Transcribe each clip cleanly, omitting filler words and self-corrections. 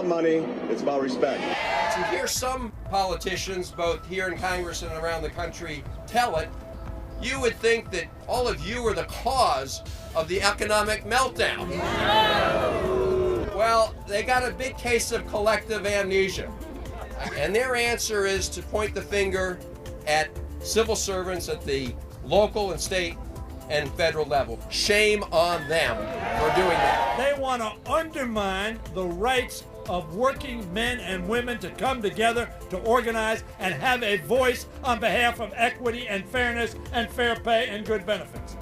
about money, it's about respect. To hear some politicians, both here in Congress and around the country, tell it, you would think that all of you are the cause of the economic meltdown. Well, they got a big case of collective amnesia. And their answer is to point the finger at civil servants at the local and state and federal level. Shame on them for doing that. They want to undermine the rights of working men and women to come together, to organize, and have a voice on behalf of equity and fairness and fair pay and good benefits.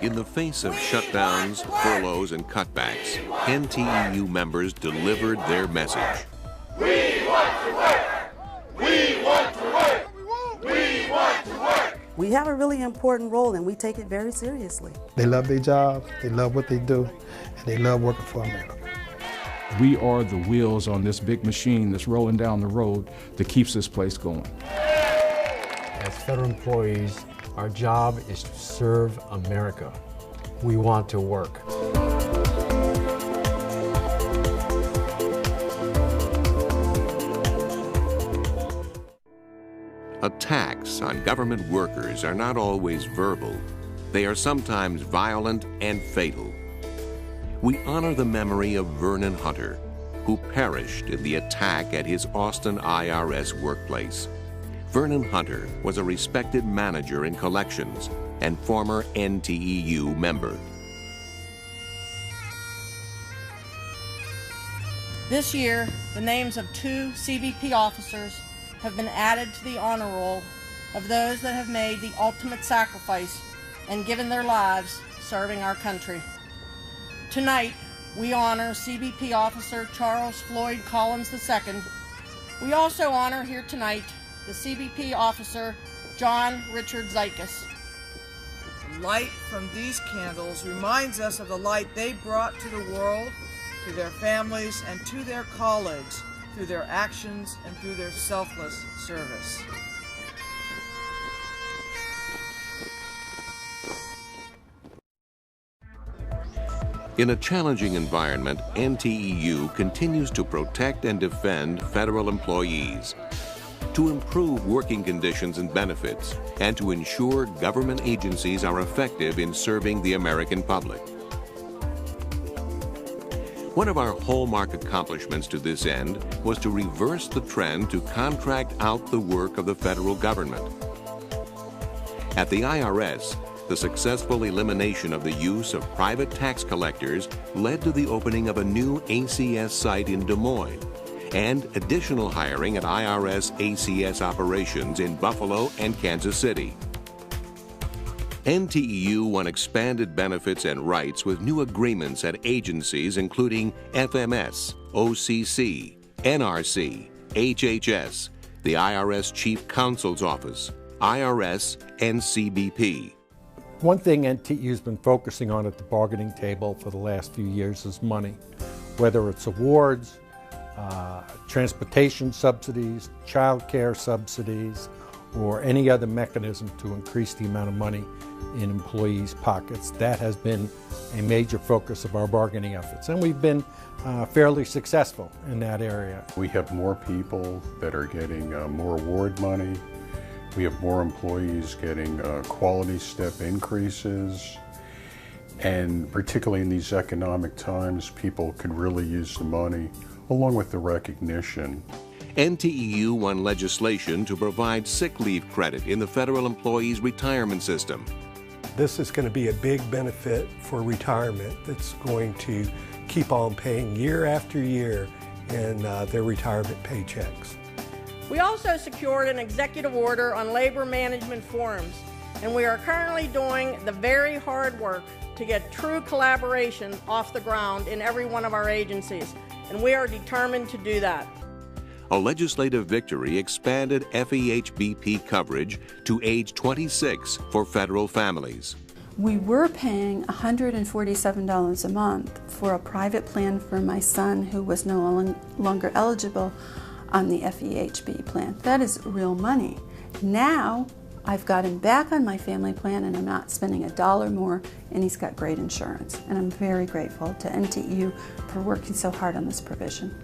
In the face of shutdowns, furloughs, and cutbacks, NTEU members delivered their message. We want to work! We want to work! We want to work! We have a really important role and we take it very seriously. They love their jobs, they love what they do, and they love working for America. We are the wheels on this big machine that's rolling down the road that keeps this place going. As federal employees, our job is to serve America. We want to work. Attacks on government workers are not always verbal. They are sometimes violent and fatal. We honor the memory of Vernon Hunter, who perished in the attack at his Austin IRS workplace. Vernon Hunter was a respected manager in collections and former NTEU member. This year, the names of 2 CBP officers have been added to the honor roll of those that have made the ultimate sacrifice and given their lives serving our country. Tonight, we honor CBP Officer Charles Floyd Collins II. We also honor here tonight the CBP Officer John Richard Zeikas. The light from these candles reminds us of the light they brought to the world, to their families, and to their colleagues through their actions and through their selfless service. In a challenging environment, NTEU continues to protect and defend federal employees, to improve working conditions and benefits, and to ensure government agencies are effective in serving the American public. One of our hallmark accomplishments to this end was to reverse the trend to contract out the work of the federal government. At the IRS, the successful elimination of the use of private tax collectors led to the opening of a new ACS site in Des Moines and additional hiring at IRS ACS operations in Buffalo and Kansas City. NTEU won expanded benefits and rights with new agreements at agencies including FMS, OCC, NRC, HHS, the IRS Chief Counsel's Office, IRS, and CBP. One thing NTEU's been focusing on at the bargaining table for the last few years is money, whether it's awards, transportation subsidies, child care subsidies, or any other mechanism to increase the amount of money in employees' pockets. That has been a major focus of our bargaining efforts, and we've been fairly successful in that area. We have more people that are getting more award money. We have more employees getting quality step increases, and particularly in these economic times, people could really use the money along with the recognition. NTEU won legislation to provide sick leave credit in the federal employees' retirement system. This is going to be a big benefit for retirement that's going to keep on paying year after year in their retirement paychecks. We also secured an executive order on labor management forums, and we are currently doing the very hard work to get true collaboration off the ground in every one of our agencies, and we are determined to do that. A legislative victory expanded FEHBP coverage to age 26 for federal families. We were paying $147 a month for a private plan for my son who was no longer eligible on the FEHB plan. That is real money. Now I've got him back on my family plan and I'm not spending $1 more, and he's got great insurance. And I'm very grateful to NTEU for working so hard on this provision.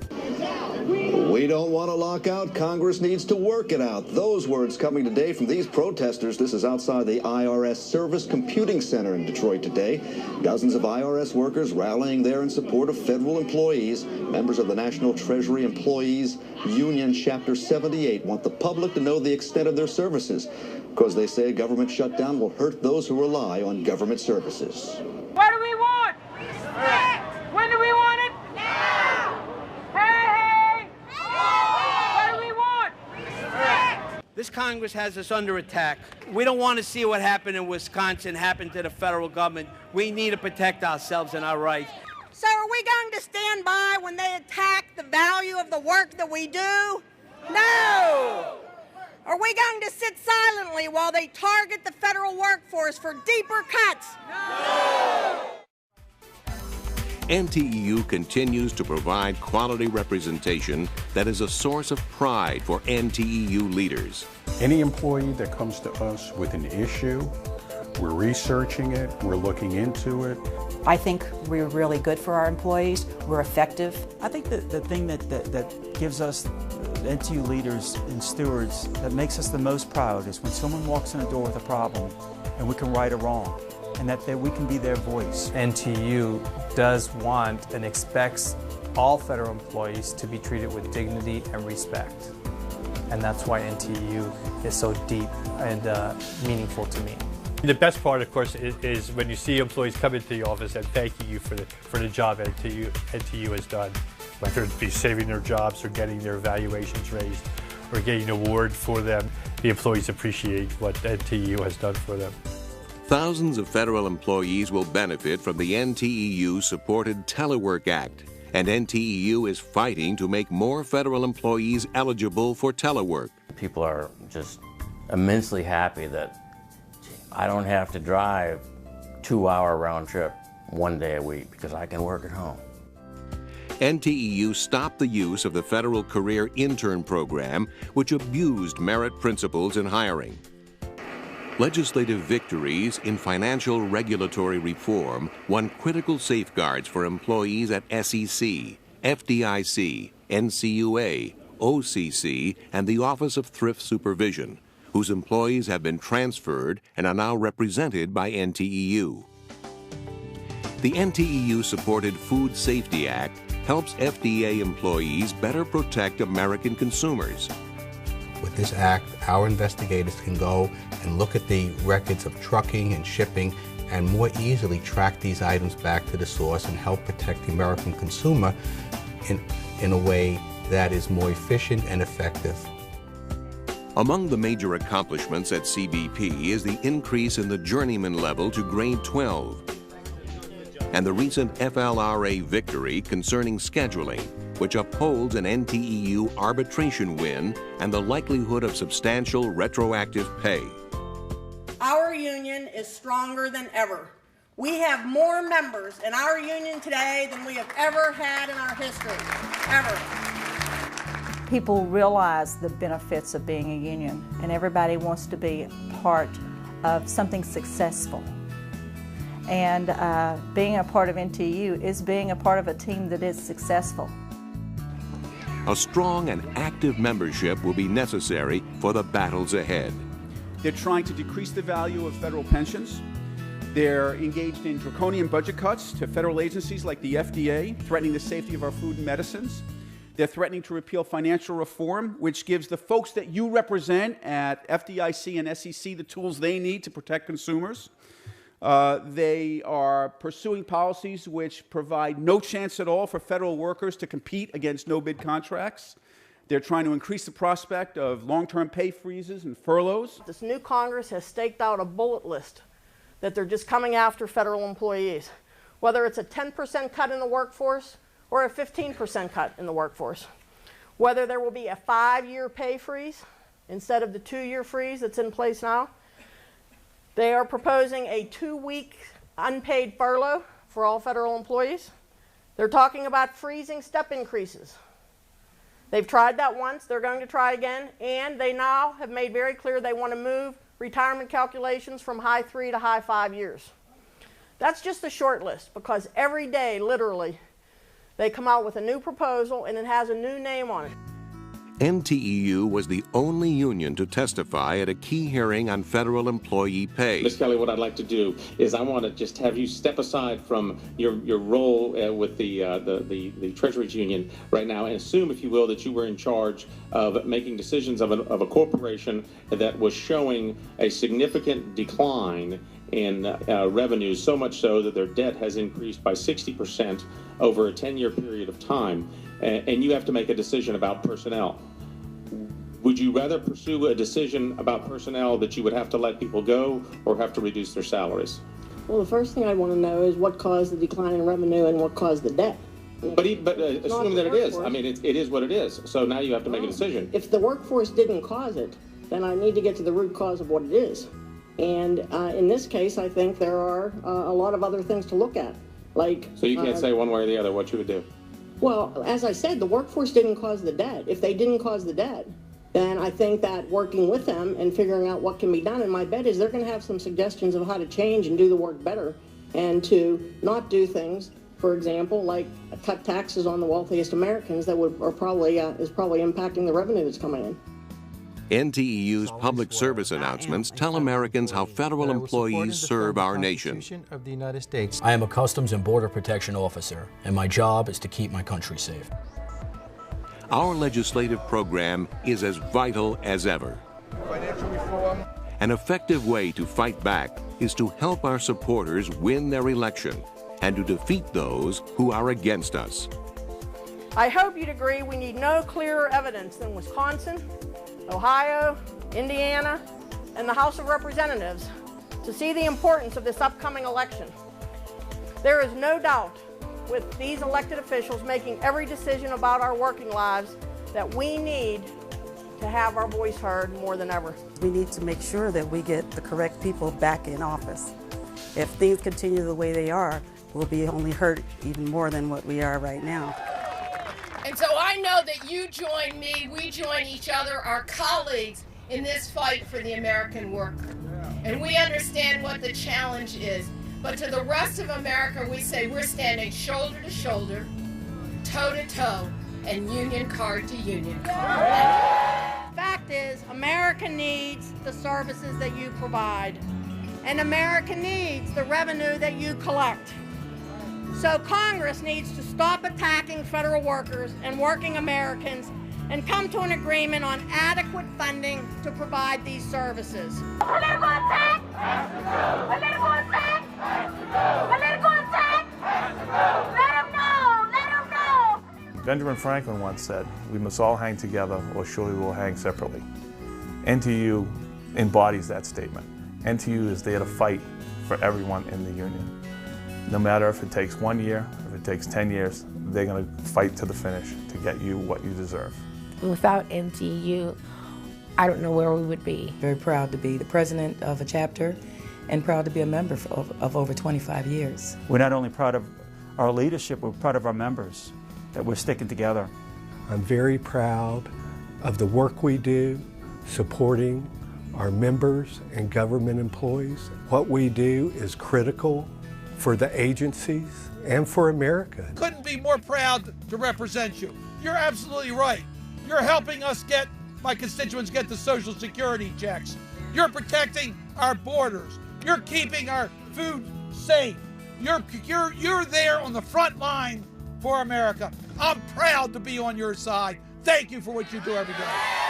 We don't want a lockout. Congress needs to work it out. Those words coming today from these protesters. This is outside the IRS Service Computing Center in Detroit today. Dozens of IRS workers rallying there in support of federal employees. Members of the National Treasury Employees Union Chapter 78 want the public to know the extent of their services, because they say a government shutdown will hurt those who rely on government services. What do we want? Respect. When do we want it? Now. Hey, hey. What do we want? Respect. This Congress has us under attack. We don't want to see what happened in Wisconsin happen to the federal government. We need to protect ourselves and our rights. So are we going to stand by when they attack the value of the work that we do? No! Are we going to sit silently while they target the federal workforce for deeper cuts? No! NTEU continues to provide quality representation that is a source of pride for NTEU leaders. Any employee that comes to us with an issue, we're researching it, we're looking into it. I think we're really good for our employees. We're effective. I think the thing that gives us NTEU leaders and stewards, that makes us the most proud, is when someone walks in the door with a problem and we can right a wrong, and that we can be their voice. NTEU does want and expects all federal employees to be treated with dignity and respect. And that's why NTEU is so deep and meaningful to me. The best part, of course, is when you see employees come into the office and thanking you for the job NTEU has done, whether it be saving their jobs or getting their evaluations raised or getting an award for them. The employees appreciate what NTEU has done for them. Thousands of federal employees will benefit from the NTEU-supported Telework Act, and NTEU is fighting to make more federal employees eligible for telework. People are just immensely happy that I don't have to drive 2-hour round trip one day a week because I can work at home. NTEU stopped the use of the Federal Career Intern Program, which abused merit principles in hiring. Legislative victories in financial regulatory reform won critical safeguards for employees at SEC, FDIC, NCUA, OCC, and the Office of Thrift Supervision, whose employees have been transferred and are now represented by NTEU. The NTEU-supported Food Safety Act helps FDA employees better protect American consumers. With this act, our investigators can go and look at the records of trucking and shipping and more easily track these items back to the source and help protect the American consumer in a way that is more efficient and effective. Among the major accomplishments at CBP is the increase in the journeyman level to grade 12 and the recent FLRA victory concerning scheduling, which upholds an NTEU arbitration win and the likelihood of substantial retroactive pay. Our union is stronger than ever. We have more members in our union today than we have ever had in our history, ever. People realize the benefits of being a union, and everybody wants to be part of something successful. And being a part of NTEU is being a part of a team that is successful. A strong and active membership will be necessary for the battles ahead. They're trying to decrease the value of federal pensions. They're engaged in draconian budget cuts to federal agencies like the FDA, threatening the safety of our food and medicines. They're threatening to repeal financial reform, which gives the folks that you represent at FDIC and SEC the tools they need to protect consumers. They are pursuing policies which provide no chance at all for federal workers to compete against no-bid contracts. They're trying to increase the prospect of long-term pay freezes and furloughs. This new Congress has staked out a bullet list that they're just coming after federal employees, whether it's a 10% cut in the workforce or a 15% cut in the workforce, whether there will be a 5-year pay freeze instead of the 2-year freeze that's in place now. They are proposing a 2-week unpaid furlough for all federal employees. They're talking about freezing step increases. They've tried that once, they're going to try again, and they now have made very clear they want to move retirement calculations from high 3 to high 5 years. That's just a short list, because every day, literally, they come out with a new proposal and it has a new name on it. NTEU was the only union to testify at a key hearing on federal employee pay. Ms. Kelly, what I'd like to do is I want to just have you step aside from your role with the Treasuries Union right now and assume, if you will, that you were in charge of making decisions of a corporation that was showing a significant decline in revenues, so much so that their debt has increased by 60% over a 10-year period of time. And you have to make a decision about personnel. Would you rather pursue a decision about personnel that you would have to let people go or have to reduce their salaries? Well, the first thing I want to know is what caused the decline in revenue and what caused the debt. But assume that it is. I mean, it is what it is. So now you have to make a decision. If the workforce didn't cause it, then I need to get to the root cause of what it is. And in this case, I think there are a lot of other things to look at. Like, so you can't say one way or the other what you would do? Well, as I said, the workforce didn't cause the debt. If they didn't cause the debt, then I think that working with them and figuring out what can be done, and my bet is they're going to have some suggestions of how to change and do the work better, and to not do things, for example, like cut taxes on the wealthiest Americans that is probably impacting the revenue that's coming in. NTEU's public service announcements tell Americans how federal employees serve our nation. Of the United States. I am a Customs and Border Protection officer, and my job is to keep my country safe. Our legislative program is as vital as ever. Financial reform. An effective way to fight back is to help our supporters win their election and to defeat those who are against us. I hope you'd agree we need no clearer evidence than Wisconsin, Ohio, Indiana, and the House of Representatives to see the importance of this upcoming election. There is no doubt with these elected officials making every decision about our working lives that we need to have our voice heard more than ever. We need to make sure that we get the correct people back in office. If things continue the way they are, we'll be only hurt even more than what we are right now. And so I know that you join me, we join each other, our colleagues, in this fight for the American worker. And we understand what the challenge is. But to the rest of America, we say we're standing shoulder to shoulder, toe to toe, and union card to union card. Fact is, America needs the services that you provide, and America needs the revenue that you collect. So Congress needs to stop attacking federal workers and working Americans and come to an agreement on adequate funding to provide these services. Political attack! Political attack! Political attack! Let them know! Let them know! Benjamin Franklin once said, "We must all hang together or surely we'll hang separately." NTEU embodies that statement. NTEU is there to fight for everyone in the union. No matter if it takes 1 year, if it takes 10 years, they're going to fight to the finish to get you what you deserve. Without NTEU, I don't know where we would be. Very proud to be the president of a chapter and proud to be a member of over 25 years. We're not only proud of our leadership, we're proud of our members, that we're sticking together. I'm very proud of the work we do, supporting our members and government employees. What we do is critical for the agencies and for America. Couldn't be more proud to represent you. You're absolutely right. You're helping us get, my constituents get the Social Security checks. You're protecting our borders. You're keeping our food safe. You're there on the front line for America. I'm proud to be on your side. Thank you for what you do every day.